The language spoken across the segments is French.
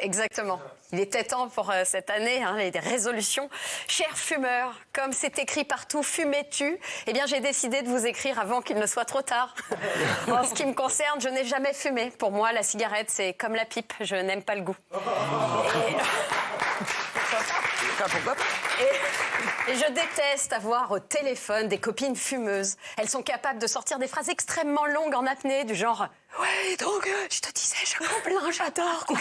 Exactement. Il était temps pour cette année, des résolutions. Chers fumeurs, comme c'est écrit partout, fumez-tu, eh bien j'ai décidé de vous écrire avant qu'il ne soit trop tard. En ce qui me concerne, je n'ai jamais fumé. Pour moi, la cigarette, c'est comme la pipe, je n'aime pas le goût. Pourquoi pas? Et je déteste avoir au téléphone des copines fumeuses. Elles sont capables de sortir des phrases extrêmement longues en apnée, du genre « Ouais, donc, je te disais, je plein, j'adore, quoi. »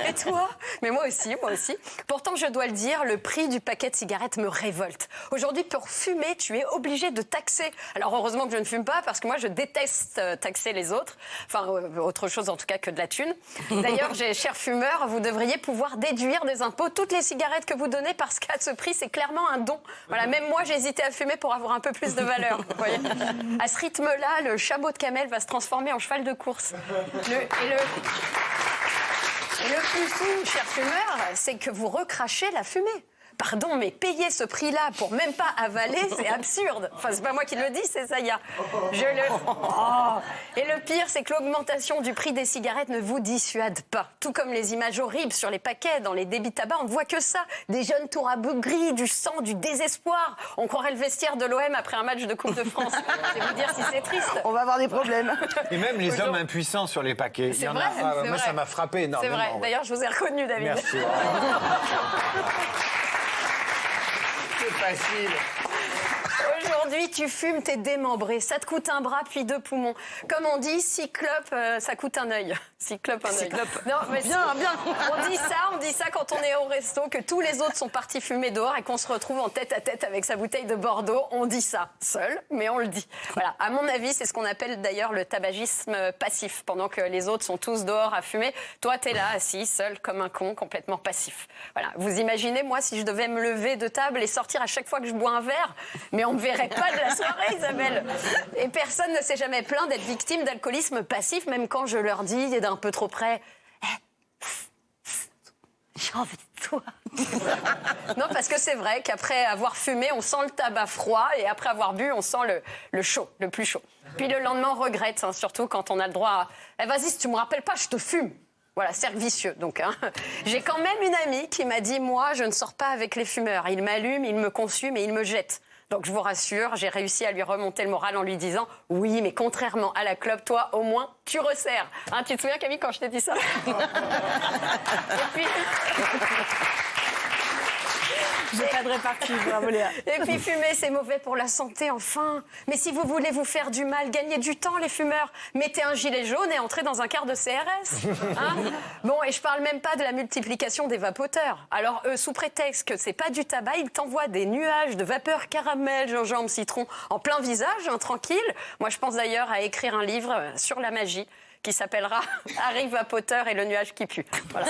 Et toi? Mais moi aussi, moi aussi. Pourtant, je dois le dire, le prix du paquet de cigarettes me révolte. Aujourd'hui, pour fumer, tu es obligé de taxer. Alors, heureusement que je ne fume pas, parce que moi, je déteste taxer les autres. Enfin, autre chose, en tout cas, que de la thune. D'ailleurs, chers fumeurs, vous devriez pouvoir déduire des impôts toutes les cigarettes que vous donnez, parce qu'à ce prix, c'est clairement un don. Voilà, même moi, j'ai hésité à fumer pour avoir un peu plus de valeur. Vous voyez. À ce rythme-là, le chameau de camel va se transformer en cheval de course. Le plus fou, chers fumeurs, c'est que vous recrachez la fumée. Pardon, mais payer ce prix-là pour même pas avaler, c'est absurde. Enfin, c'est pas moi qui le dis, c'est Zaya. Et le pire, c'est que l'augmentation du prix des cigarettes ne vous dissuade pas. Tout comme les images horribles sur les paquets, dans les débits tabac, on ne voit que ça. Des jeunes tours à bout gris, du sang, du désespoir. On croirait le vestiaire de l'OM après un match de Coupe de France. C'est vous dire si c'est triste. On va avoir des problèmes. Et même les hommes impuissants sur les paquets. C'est vrai, c'est moi, vrai. ça m'a frappé C'est énormément. vrai. D'ailleurs, je vous ai reconnu, David. Merci. C'est facile. Aujourd'hui, tu fumes, t'es démembré. Ça te coûte un bras puis 2 poumons. Comme on dit, cyclope, ça coûte un œil. Cyclope, un œil. Non, mais bien. On dit ça quand on est au resto, que tous les autres sont partis fumer dehors et qu'on se retrouve en tête à tête avec sa bouteille de Bordeaux. On dit ça seul, mais on le dit. Voilà. À mon avis, c'est ce qu'on appelle d'ailleurs le tabagisme passif. Pendant que les autres sont tous dehors à fumer, toi, t'es là, assis, seul, comme un con, complètement passif. Voilà. Vous imaginez, moi, si je devais me lever de table et sortir à chaque fois que je bois un verre, mais on me verrait pas de la soirée, Isabelle. Et personne ne s'est jamais plaint d'être victime d'alcoolisme passif, même quand je leur dis d'un peu trop près j'ai envie de toi. Non, parce que c'est vrai qu'après avoir fumé, on sent le tabac froid et après avoir bu, on sent le chaud, le plus chaud. Puis le lendemain, on regrette, surtout quand on a le droit à vas-y, si tu me rappelles pas, je te fume. Voilà, cercle vicieux, donc. J'ai quand même une amie qui m'a dit, moi, je ne sors pas avec les fumeurs. Ils m'allument, ils me consument et ils me jettent. Donc, je vous rassure, j'ai réussi à lui remonter le moral en lui disant « Oui, mais contrairement à la clope, toi, au moins, tu resserres. » Tu te souviens, Camille, quand je t'ai dit ça? Et puis... J'ai pas de répartie, bravo Léa. Et puis fumer, c'est mauvais pour la santé, enfin. Mais si vous voulez vous faire du mal, gagnez du temps, les fumeurs. Mettez un gilet jaune et entrez dans un quart de CRS. Bon, et je parle même pas de la multiplication des vapoteurs. Alors, eux, sous prétexte que c'est pas du tabac, ils t'envoient des nuages de vapeur caramel, gingembre, citron, en plein visage, tranquille. Moi, je pense d'ailleurs à écrire un livre sur la magie qui s'appellera Harry Vapoteur et le nuage qui pue. Voilà.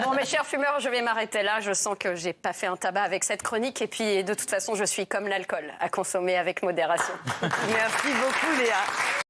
Bon, mes chers fumeurs, je vais m'arrêter là. Je sens que j'ai pas fait un tabac avec cette chronique. Et puis, de toute façon, je suis comme l'alcool, à consommer avec modération. Merci beaucoup, Léa.